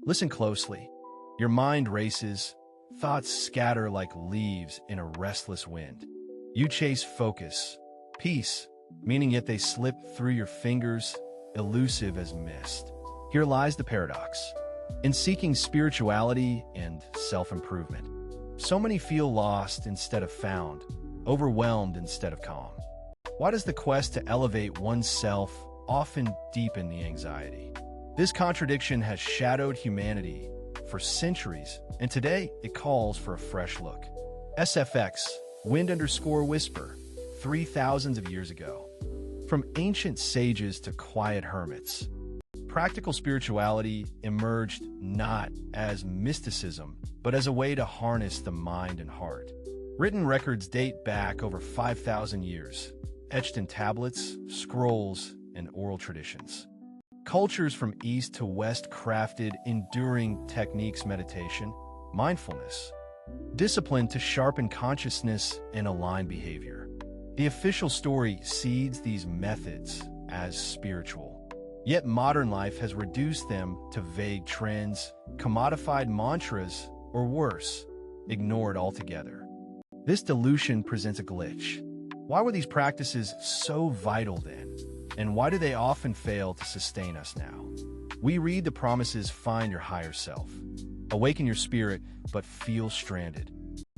Listen closely. Your mind races, thoughts scatter like leaves in a restless wind. You chase focus, peace, meaning yet they slip through your fingers, elusive as mist. Here lies the paradox. In seeking spirituality and self-improvement, so many feel lost instead of found, overwhelmed instead of calm. Why does the quest to elevate oneself often deepen the anxiety? This contradiction has shadowed humanity for centuries, and today it calls for a fresh look. SFX, Wind_Whisper, 3,000s of years ago. From ancient sages to quiet hermits, practical spirituality emerged not as mysticism, but as a way to harness the mind and heart. Written records date back over 5,000 years, etched in tablets, scrolls, and oral traditions. Cultures from east to west crafted enduring techniques: meditation, mindfulness, discipline to sharpen consciousness and align behavior. The official story seeds these methods as spiritual. Yet modern life has reduced them to vague trends, commodified mantras, or worse, ignored altogether. This dilution presents a glitch. Why were these practices so vital then? And why do they often fail to sustain us now? We read the promises: find your higher self, awaken your spirit, but feel stranded,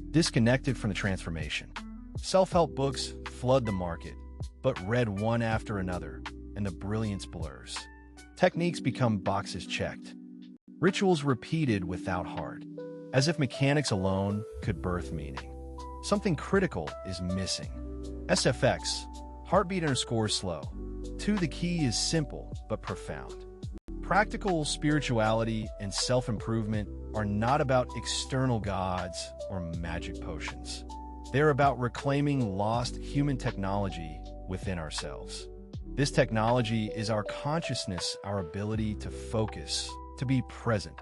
disconnected from the transformation. Self-help books flood the market, but read one after another, and the brilliance blurs. Techniques become boxes checked, rituals repeated without heart, as if mechanics alone could birth meaning. Something critical is missing. SFX, heartbeat_slow. 2. The key is simple but profound. Practical spirituality and self-improvement are not about external gods or magic potions. They're about reclaiming lost human technology within ourselves. This technology is our consciousness, our ability to focus, to be present,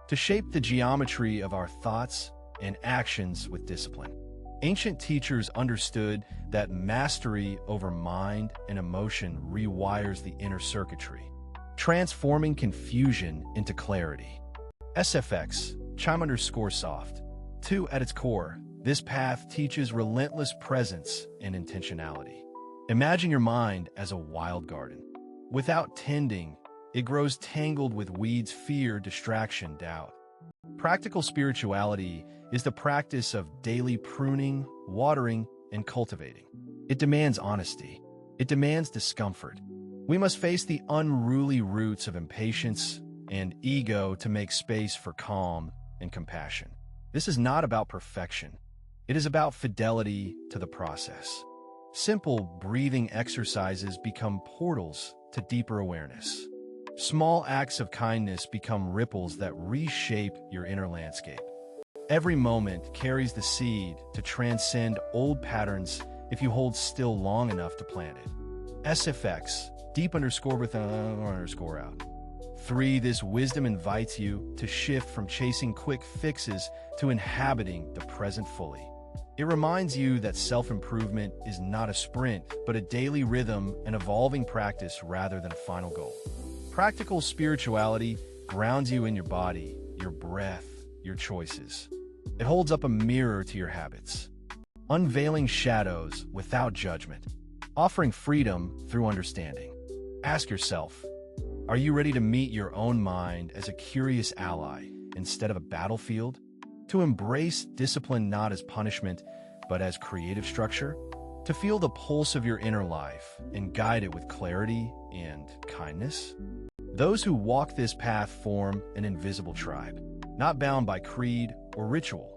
to shape the geometry of our thoughts and actions with discipline. Ancient teachers understood that mastery over mind and emotion rewires the inner circuitry, transforming confusion into clarity. SFX, chime_soft. 2. At its core, this path teaches relentless presence and intentionality. Imagine your mind as a wild garden. Without tending, it grows tangled with weeds, fear, distraction, doubt. Practical spirituality is the practice of daily pruning, watering, and cultivating. It demands honesty. It demands discomfort. We must face the unruly roots of impatience and ego to make space for calm and compassion. This is not about perfection. It is about fidelity to the process. Simple breathing exercises become portals to deeper awareness. Small acts of kindness become ripples that reshape your inner landscape. Every moment carries the seed to transcend old patterns if you hold still long enough to plant it. SFX, deep_with_out. 3. This wisdom invites you to shift from chasing quick fixes to inhabiting the present fully. It reminds you that self-improvement is not a sprint, but a daily rhythm, an evolving practice rather than a final goal. Practical spirituality grounds you in your body, your breath, your choices. It holds up a mirror to your habits, unveiling shadows without judgment, offering freedom through understanding. Ask yourself, are you ready to meet your own mind as a curious ally instead of a battlefield? To embrace discipline not as punishment, but as creative structure? To feel the pulse of your inner life and guide it with clarity and kindness? Those who walk this path form an invisible tribe, not bound by creed or ritual,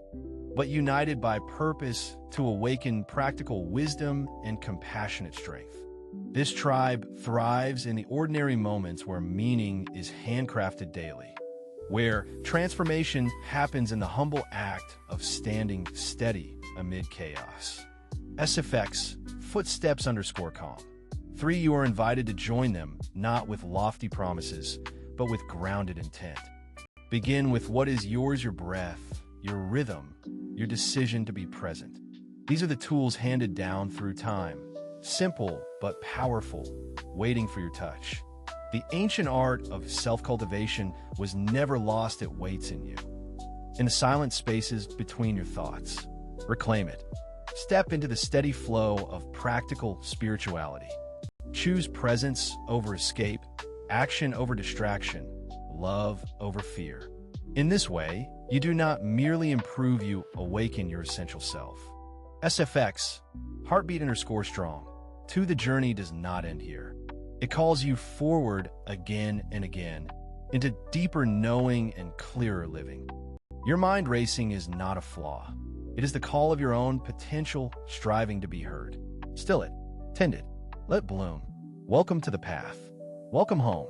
but united by purpose to awaken practical wisdom and compassionate strength. This tribe thrives in the ordinary moments where meaning is handcrafted daily, where transformation happens in the humble act of standing steady amid chaos. SFX, footsteps_calm. 3. You are invited to join them, not with lofty promises, but with grounded intent. Begin with what is yours: your breath, your rhythm, your decision to be present. These are the tools handed down through time, simple but powerful, waiting for your touch. The ancient art of self-cultivation was never lost, it waits in you. In the silent spaces between your thoughts. Reclaim it. Step into the steady flow of practical spirituality. Choose presence over escape, action over distraction, love over fear. In this way, you do not merely improve, you awaken your essential self. SFX, heartbeat_strong. The journey does not end here. It calls you forward again and again, into deeper knowing and clearer living. Your mind racing is not a flaw. It is the call of your own potential striving to be heard. Still it, tend it, let bloom. Welcome to the path. Welcome home.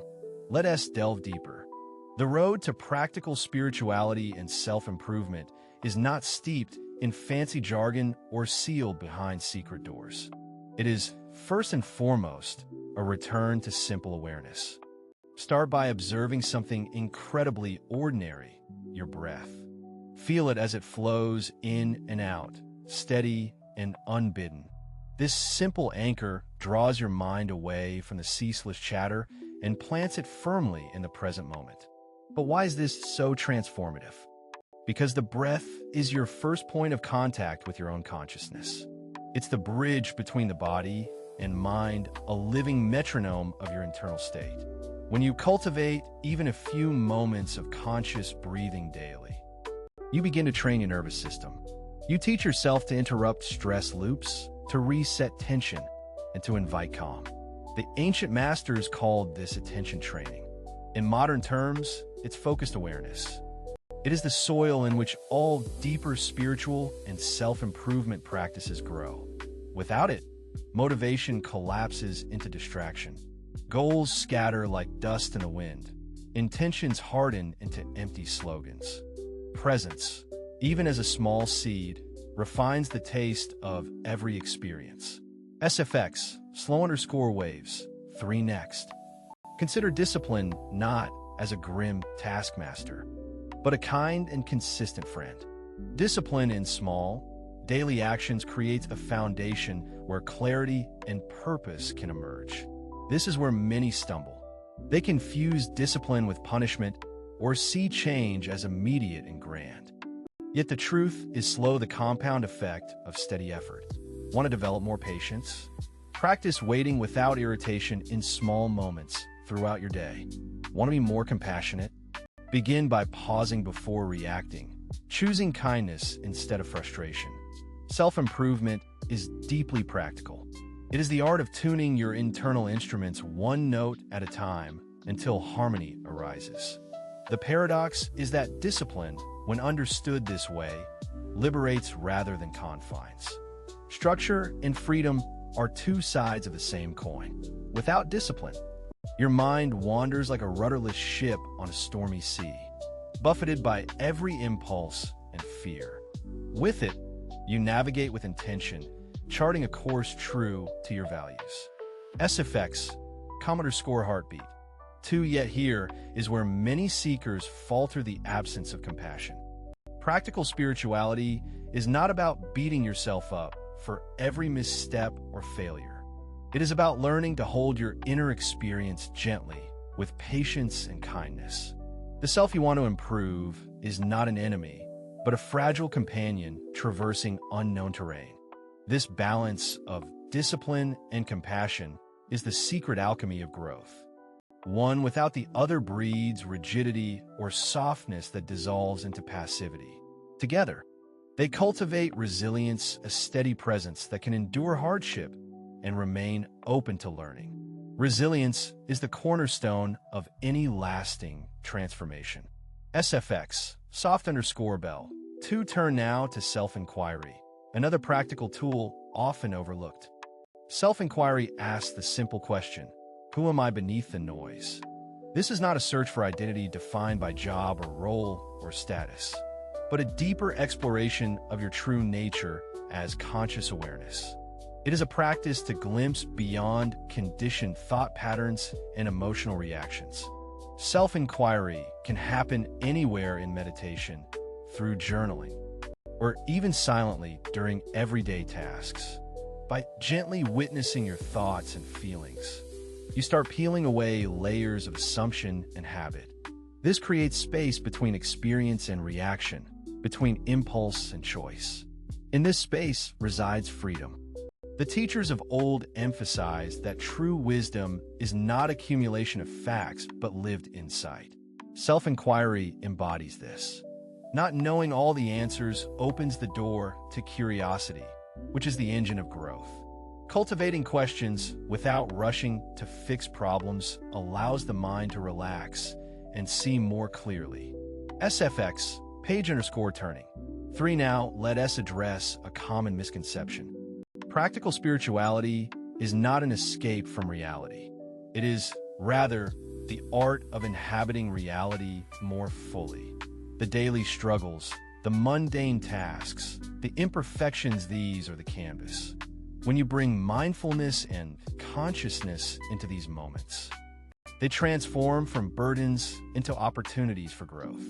Let us delve deeper. The road to practical spirituality and self-improvement is not steeped in fancy jargon or sealed behind secret doors. It is, first and foremost, a return to simple awareness. Start by observing something incredibly ordinary, your breath. Feel it as it flows in and out, steady and unbidden. This simple anchor draws your mind away from the ceaseless chatter and plants it firmly in the present moment. But why is this so transformative? Because the breath is your first point of contact with your own consciousness. It's the bridge between the body and mind, a living metronome of your internal state. When you cultivate even a few moments of conscious breathing daily, you begin to train your nervous system. You teach yourself to interrupt stress loops, to reset tension, and to invite calm. The ancient masters called this attention training. In modern terms, it's focused awareness. It is the soil in which all deeper spiritual and self-improvement practices grow. Without it, motivation collapses into distraction. Goals scatter like dust in the wind. Intentions harden into empty slogans. Presence, even as a small seed, refines the taste of every experience. SFX, slow_waves, 3 next. Consider discipline not as a grim taskmaster, but a kind and consistent friend. Discipline in small, daily actions creates a foundation where clarity and purpose can emerge. This is where many stumble. They confuse discipline with punishment or see change as immediate and grand. Yet the truth is slow, the compound effect of steady effort. Want to develop more patience? Practice waiting without irritation in small moments throughout your day. Want to be more compassionate? Begin by pausing before reacting, choosing kindness instead of frustration. Self-improvement is deeply practical. It is the art of tuning your internal instruments one note at a time until harmony arises. The paradox is that discipline, when understood this way, liberates rather than confines. Structure and freedom are two sides of the same coin. Without discipline, your mind wanders like a rudderless ship on a stormy sea, buffeted by every impulse and fear. With it, you navigate with intention, charting a course true to your values. SFX, heartbeat. Yet here is where many seekers falter: the absence of compassion. Practical spirituality is not about beating yourself up for every misstep or failure. It is about learning to hold your inner experience gently, with patience and kindness. The self you want to improve is not an enemy, but a fragile companion traversing unknown terrain. This balance of discipline and compassion is the secret alchemy of growth. One without the other breeds rigidity or softness that dissolves into passivity. Together, they cultivate resilience, a steady presence that can endure hardship and remain open to learning. Resilience is the cornerstone of any lasting transformation. SFX, soft_bell. Turn now to self-inquiry, another practical tool often overlooked. Self-inquiry asks the simple question: who am I beneath the noise? This is not a search for identity defined by job or role or status, but a deeper exploration of your true nature as conscious awareness. It is a practice to glimpse beyond conditioned thought patterns and emotional reactions. Self-inquiry can happen anywhere: in meditation, through journaling, or even silently during everyday tasks. By gently witnessing your thoughts and feelings, You start peeling away layers of assumption and habit. This creates space between experience and reaction, between impulse and choice. In this space resides freedom. The teachers of old emphasized that true wisdom is not accumulation of facts, but lived insight. Self-inquiry embodies this. Not knowing all the answers opens the door to curiosity, which is the engine of growth. Cultivating questions without rushing to fix problems allows the mind to relax and see more clearly. SFX, page_turning. 3. Now, let us address a common misconception. Practical spirituality is not an escape from reality. It is, rather, the art of inhabiting reality more fully. The daily struggles, the mundane tasks, the imperfections, these are the canvas. When you bring mindfulness and consciousness into these moments, they transform from burdens into opportunities for growth.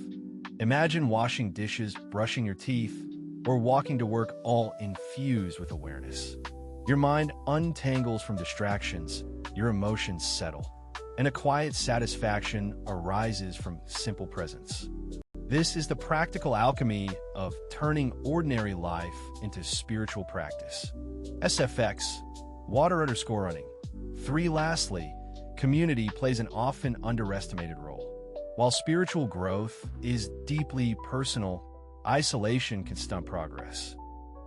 Imagine washing dishes, brushing your teeth, or walking to work, all infused with awareness. Your mind untangles from distractions, your emotions settle, and a quiet satisfaction arises from simple presence. This is the practical alchemy of turning ordinary life into spiritual practice. SFX, water_running. 3. Lastly, community plays an often underestimated role. While spiritual growth is deeply personal, isolation can stunt progress.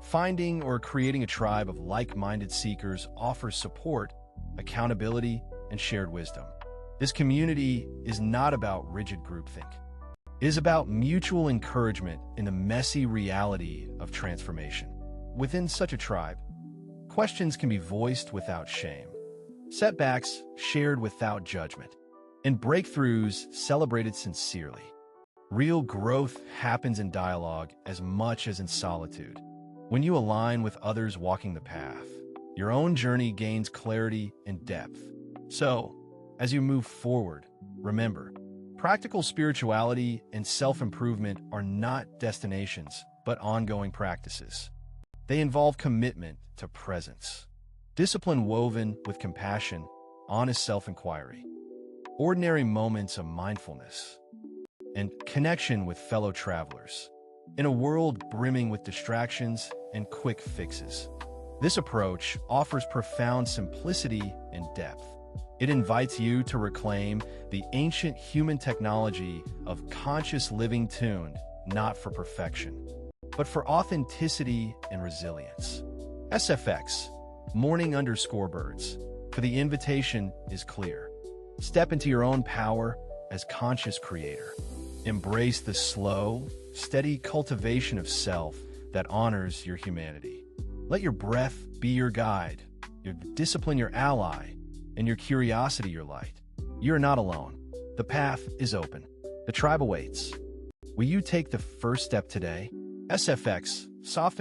Finding or creating a tribe of like-minded seekers offers support, accountability, and shared wisdom. This community is not about rigid groupthink. It is about mutual encouragement in the messy reality of transformation. Within such a tribe, questions can be voiced without shame, setbacks shared without judgment, and breakthroughs celebrated sincerely. Real growth happens in dialogue as much as in solitude. When you align with others walking the path, your own journey gains clarity and depth. So, as you move forward, remember, practical spirituality and self-improvement are not destinations, but ongoing practices. They involve commitment to presence, discipline woven with compassion, honest self-inquiry, ordinary moments of mindfulness, and connection with fellow travelers. In a world brimming with distractions and quick fixes, this approach offers profound simplicity and depth. It invites you to reclaim the ancient human technology of conscious living, tuned not for perfection, but for authenticity and resilience. SFX, morning_birds. For the invitation is clear. Step into your own power as conscious creator. Embrace the slow, steady cultivation of self that honors your humanity. Let your breath be your guide, your discipline your ally, and your curiosity your light. You are not alone. The path is open. The tribe awaits. Will you take the first step today? SFX, soft